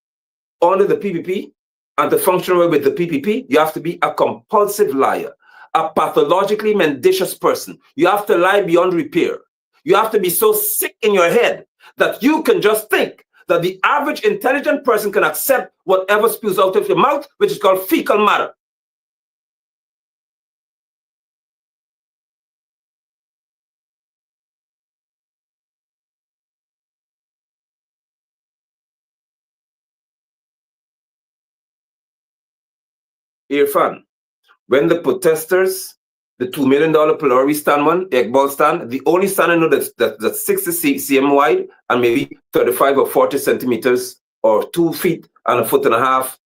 under the PPP and to function well with the PPP, you have to be a compulsive liar, a pathologically mendacious person. You have to lie beyond repair. You have to be so sick in your head that you can just think that the average intelligent person can accept whatever spews out of your mouth, which is called fecal matter. Irfaan, when the protesters, the $2 million Polaris stand one, Egbal stand, the only stand I know that's 60 cm wide and maybe 35 or 40 centimeters or 2 feet and a foot and a half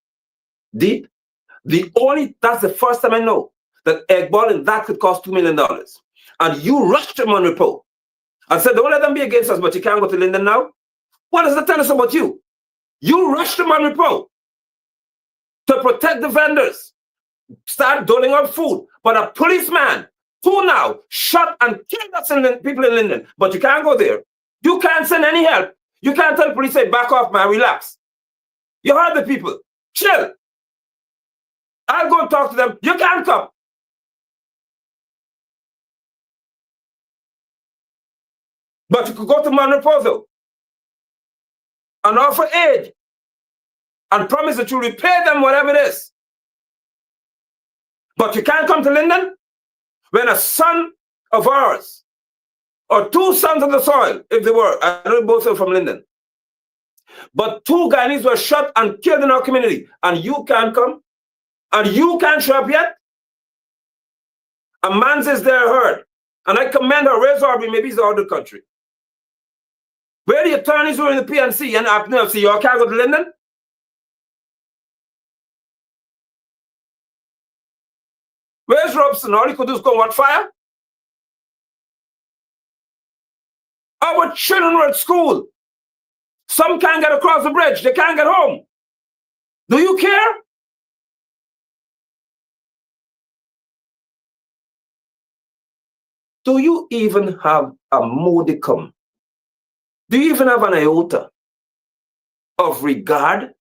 deep. That's the first time I know that Egbal and that could cost $2 million. And you rushed them on report and said, don't let them be against us, but you can't go to Linden now. What does that tell us about you? You rushed them on report. to protect the vendors, start doling out food. But a policeman who now shot and killed us people in Linden, but you can't go there. You can't send any help. You can't tell the police, say, back off, man, relax. You heard the people. Chill. I'll go and talk to them. You can't come. But you could go to Manraposo and offer aid and promise that you repay them whatever it is. But you can't come to Linden when a son of ours, or two sons of the soil, if they were, I know both are from Linden, but two Guyanese were shot and killed in our community, and you can't come, and you can't show up yet? A man says they're heard, and I commend her, raise Aubrey, maybe it's the other country. Where the attorneys were in the PNC and up see y'all can't go to Linden? Where's Robson? All he could do is go and watch fire? Our children were at school. Some can't get across the bridge. They can't get home. Do you care? Do you even have a modicum? Do you even have an iota of regard?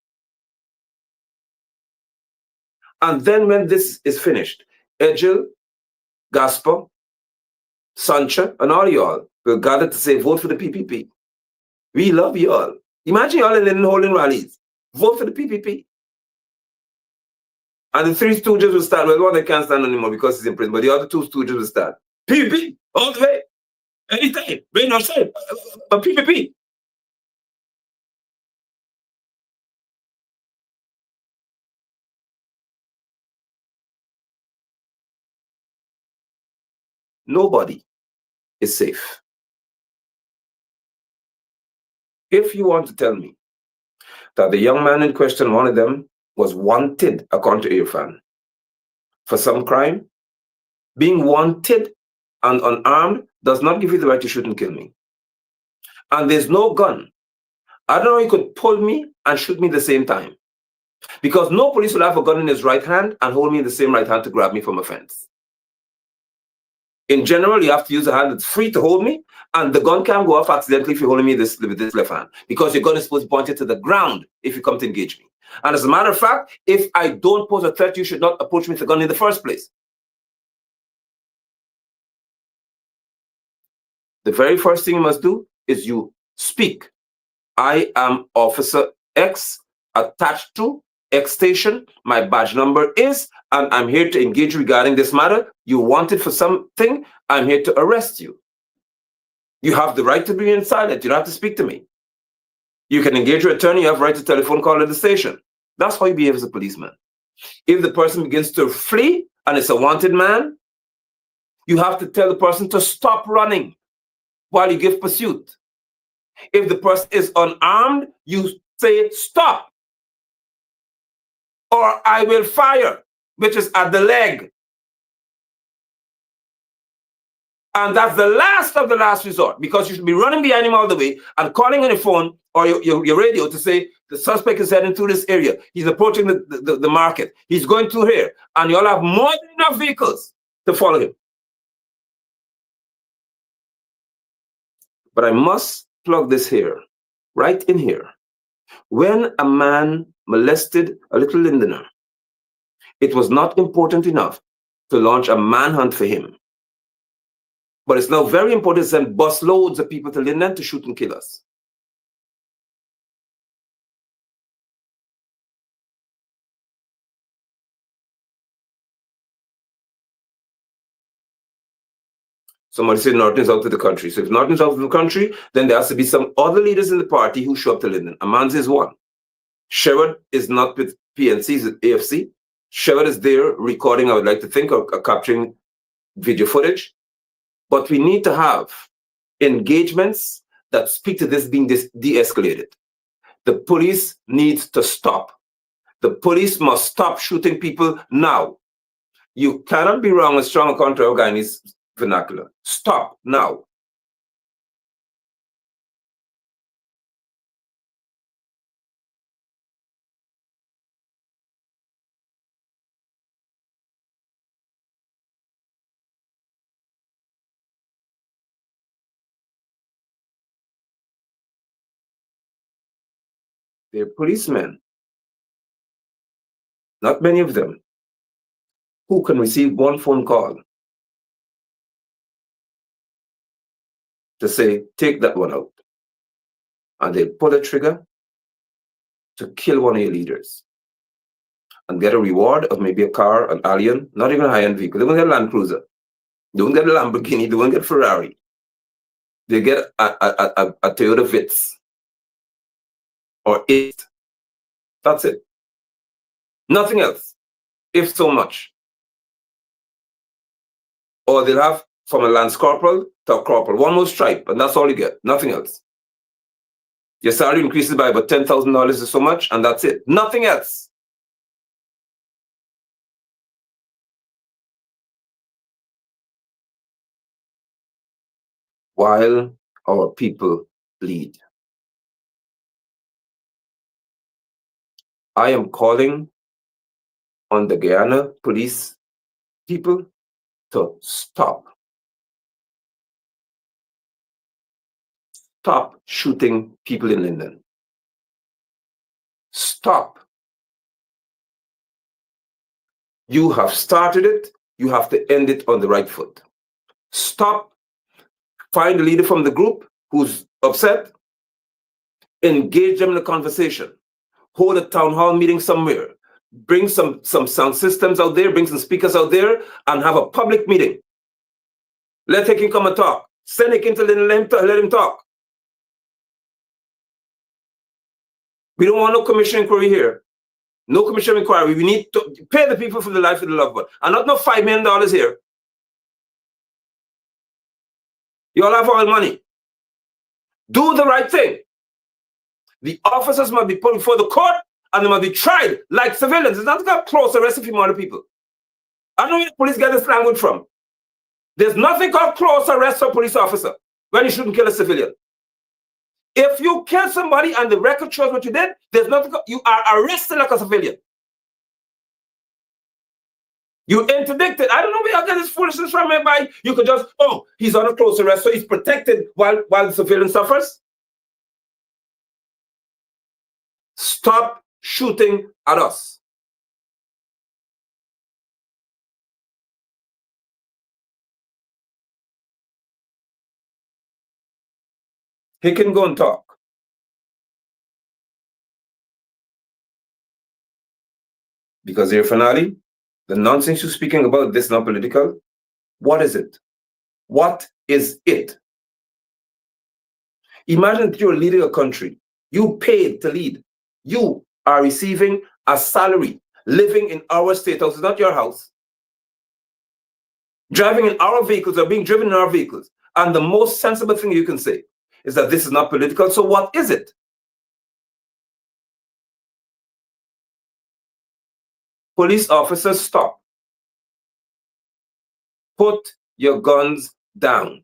And then when this is finished, Edgel, Gaspar, Sancha, and all y'all will gather to say, vote for the PPP. We love y'all. Imagine y'all in Linden holding rallies. Vote for the PPP. And the three stooges will stand. Well, one they can't stand anymore because he's in prison, but the other two stooges will stand. PPP, all the way, anytime, rain or shine, but PPP. Nobody is safe. If you want to tell me that the young man in question, one of them, was wanted, according to Irfaan, for some crime, being wanted and unarmed does not give you the right to shoot and kill me. And there's no gun. I don't know, he could pull me and shoot me at the same time. Because no police will have a gun in his right hand and hold me in the same right hand to grab me from a fence. In general, you have to use a hand that's free to hold me, and the gun can go off accidentally if you're holding me with this left hand, because your gun is supposed to be pointed to the ground if you come to engage me. And as a matter of fact, if I don't pose a threat, you should not approach me with a gun in the first place. The very first thing you must do is you speak. I am Officer X, attached to X station. My badge number is, and I'm here to engage regarding this matter. You wanted for something, I'm here to arrest you. You have the right to be silent. You don't have to speak to me. You can engage your attorney. You have the right to telephone call at the station. That's how you behave as a policeman. If the person begins to flee and it's a wanted man, you have to tell the person to stop running while you give pursuit. If the person is unarmed, you say stop, or I will fire, which is at the leg. And that's the last of the last resort, because you should be running behind him all the way and calling on your phone or your radio to say the suspect is heading through this area. He's approaching the market. He's going through here. And you'll have more than enough vehicles to follow him. But I must plug this here, right in here. When a man molested a little Lindener, it was not important enough to launch a manhunt for him. But it's now very important to send busloads of people to Linden to shoot and kill us. Somebody said Norton is out of the country. So if Norton is out of the country, then there has to be some other leaders in the party who show up to Linden. Amans is one. Sherrod is not with PNC, he's with AFC. Sherrod is there recording, I would like to think, or capturing video footage. But we need to have engagements that speak to this being de-escalated. The police needs to stop. The police must stop shooting people now. You cannot be wrong with strong counter of Guyanese vernacular. Stop now. They're policemen, not many of them, who can receive one phone call to say, take that one out. And they pull a trigger to kill one of your leaders and get a reward of maybe a car, an alien, not even a high-end vehicle. They won't get a Land Cruiser. They won't get a Lamborghini. They won't get a Ferrari. They get a Toyota Vitz or it. That's it. Nothing else, if so much. Or they'll have from a Lance Corporal to a Corporal, one more stripe, and that's all you get. Nothing else. Your salary increases by about $10,000 or so much, and that's it. Nothing else. While our people bleed. I am calling on the Guyana police people to stop. Stop shooting people in Linden. Stop. You have started it. You have to end it on the right foot. Stop. Find a leader from the group who's upset. Engage them in a conversation. Hold a town hall meeting somewhere. Bring some sound systems out there. Bring some speakers out there and have a public meeting. Let him come and talk. Send him to let him talk. We don't want no commission inquiry here. No commission inquiry. We need to pay the people for the life of the loved one. And not no $5 million here. You all have all the money. Do the right thing. The officers must be put before the court and they must be tried like civilians. It's not got close arrest of other people. I don't know where the police get this language from. There's nothing called close arrest for a police officer when you shouldn't kill a civilian. If you kill somebody and the record shows what you did, there's nothing. You are arrested like a civilian. You interdicted. I don't know where I get this foolishness from. Everybody, you could just, oh, he's on a close arrest, so he's protected while the civilian suffers. Stop shooting at us. He can go and talk. Because Irfaan, the nonsense you're speaking about, this is not political. What is it? What is it? Imagine that you're leading a country. You paid to lead. You are receiving a salary, living in our state house. It's not your house. Driving in our vehicles or being driven in our vehicles. And the most sensible thing you can say is that this is not political. So what is it? Police officers, stop. Put your guns down.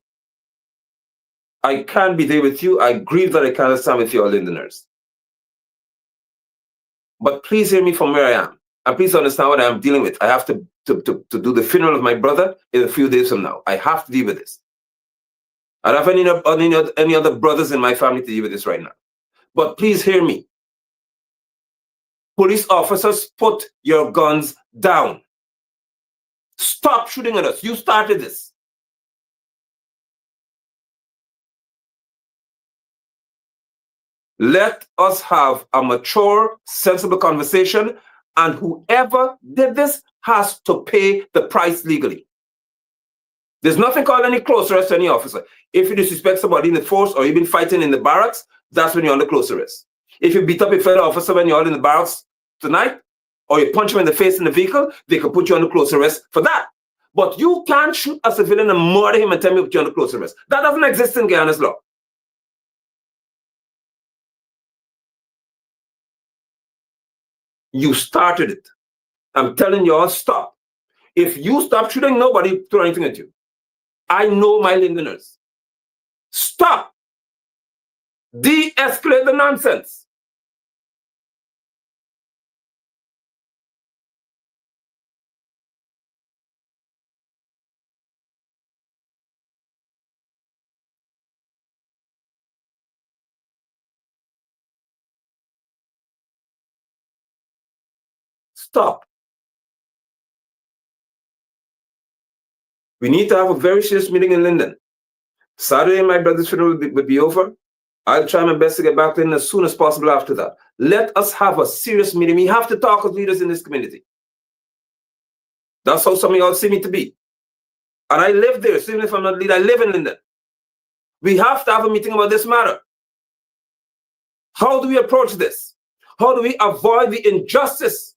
I can't be there with you. I grieve that I cannot stand with you all Lindeners. But please hear me from where I am. And please understand what I am dealing with. I have to do the funeral of my brother in a few days from now. I have to deal with this. I don't have any other brothers in my family to deal with this right now. But please hear me. Police officers, put your guns down. Stop shooting at us. You started this. Let us have a mature, sensible conversation, and whoever did this has to pay the price legally. There's nothing called any close arrest to any officer. If you disrespect somebody in the force or you've been fighting in the barracks, that's when you're under close arrest. If you beat up a fellow officer when you're all in the barracks tonight, or you punch him in the face in the vehicle, they can put you under close arrest for that. But you can't shoot a civilian and murder him and tell me to put you under close arrest. That doesn't exist in Guyana's law. You started it. I'm telling you all, stop. If you stop shooting, nobody throw anything at you. I know my Lindeners. Stop. De-escalate the nonsense. stop. We need to have a very serious meeting in Linden. Saturday, my brother's funeral would be over. I'll try my best to get back to Linden as soon as possible after that. Let us have a serious meeting. We have to talk as leaders in this community. That's how some of y'all see me to be. And I live there, so even if I'm not leader, I live in Linden. We have to have a meeting about this matter. How do we approach this? How do we avoid the injustice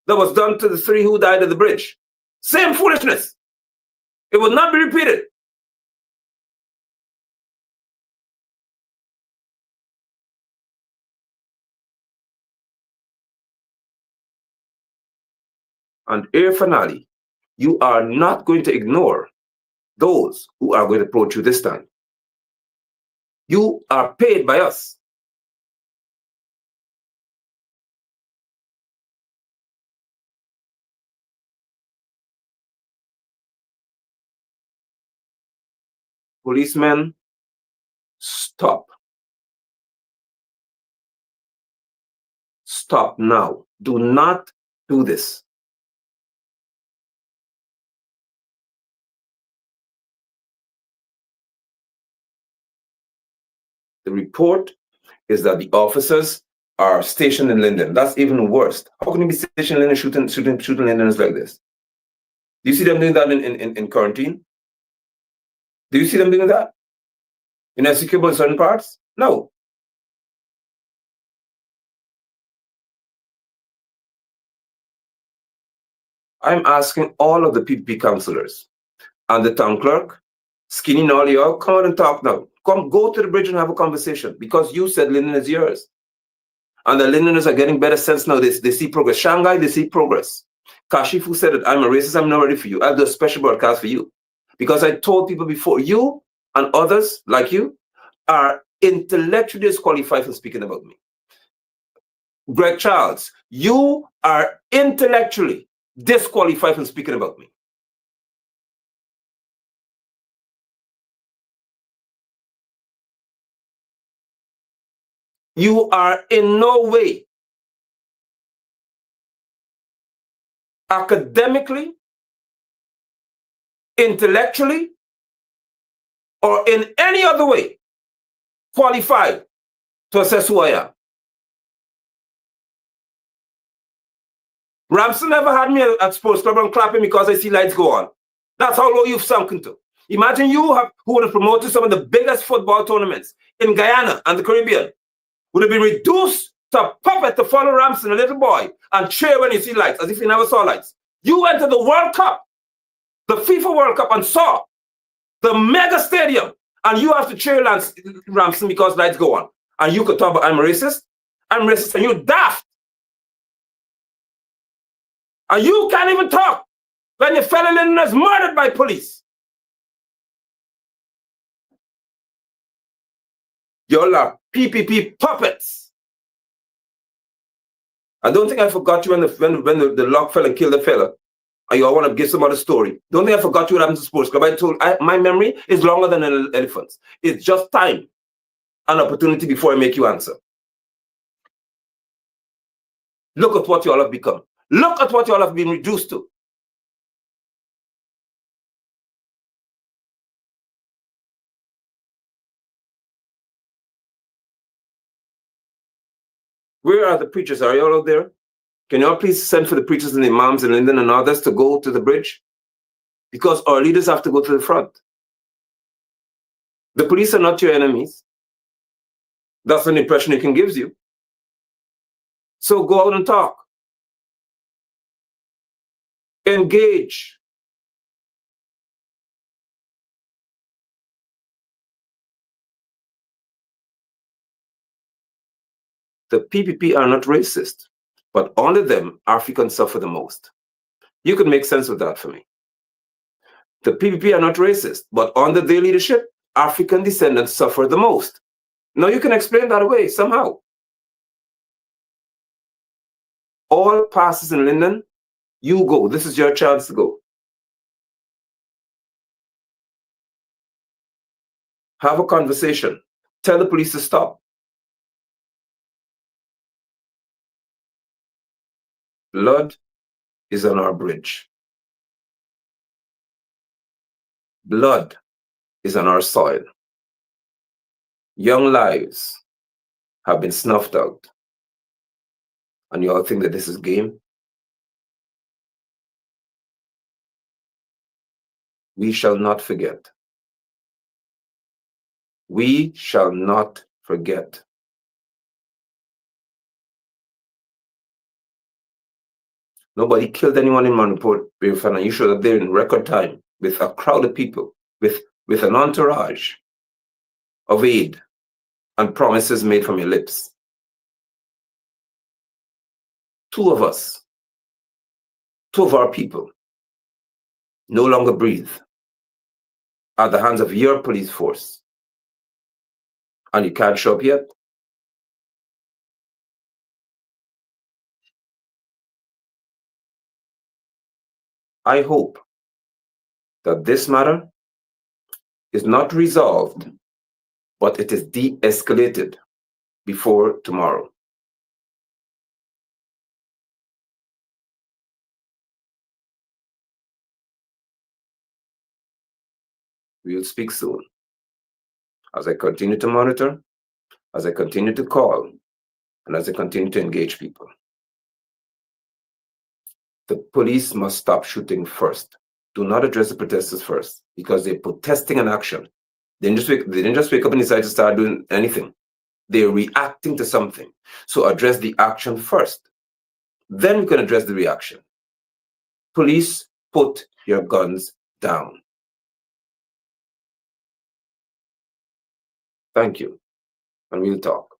that was done to the 3 who died at the bridge? Same foolishness. It will not be repeated. And Irfaan, you are not going to ignore those who are going to approach you this time. You are paid by us. Policemen, stop. Stop now. Do not do this. The report is that the officers are stationed in Linden. That's even worse. How can you be stationed in Linden shooting Lindens like this? Do you see them doing that in quarantine? Do you see them doing that? Inexecutable in certain parts? No. I'm asking all of the PPP councillors and the town clerk, Skinny and all y'all, come out and talk now. Come, go to the bridge and have a conversation, because you said Linden is yours. And the Lindeners are getting better sense now. They see progress. Shanghai, they see progress. Kashifu said that I'm a racist, I'm not ready for you. I'll do a special broadcast for you. Because I told people before, you and others like you are intellectually disqualified from speaking about me. Greg Charles, you are intellectually disqualified from speaking about me. You are in no way academically, intellectually, or in any other way qualified to assess who I am. Ramson never had me at sports club and clapping because I see lights go on. That's how low you've sunken to. Imagine you who would have promoted some of the biggest football tournaments in Guyana and the Caribbean would have been reduced to a puppet to follow Ramson, a little boy, and cheer when you see lights, as if you never saw lights. You went to the World Cup, the FIFA World Cup, and saw the mega stadium, and you have to cheer Ramson because lights go on. And you could talk about I'm racist, and you're daft. And you can't even talk when your fellow Linden is murdered by police. Y'all are PPP puppets. I don't think I forgot you when the lock fell and killed the fella. And you all want to give some other story. Don't think I forgot you what happened to sports club. My memory is longer than an elephant's. It's just time and opportunity before I make you answer. Look at what you all have become. Look at what you all have been reduced to. Where are the preachers? Are you all out there? Can you all please send for the preachers and the imams in Linden and others to go to the bridge? Because our leaders have to go to the front. The police are not your enemies. That's an impression it can give you. So go out and talk. Engage. The PPP are not racist, but under them, Africans suffer the most. You could make sense of that for me. The PPP are not racist, but under their leadership, African descendants suffer the most. Now you can explain that away somehow. All passes in Linden, you go. This is your chance to go. Have a conversation. Tell the police to stop. Blood is on our bridge. Blood is on our soil. Young lives have been snuffed out. And you all think that this is game? We shall not forget. We shall not forget. Nobody killed anyone in Manipur, Irfaan, and you showed up there in record time with a crowd of people, with an entourage of aid and promises made from your lips. Two of us, two of our people, no longer breathe at the hands of your police force. And you can't show up yet? I hope that this matter is not resolved, but it is de-escalated before tomorrow. We will speak soon. As I continue to monitor, as I continue to call, and as I continue to engage people. The police must stop shooting first. Do not address the protesters first, because they're protesting an action. They didn't just wake up and decide to start doing anything. They're reacting to something. So address the action first. Then we can address the reaction. Police, put your guns down. Thank you, and we'll talk.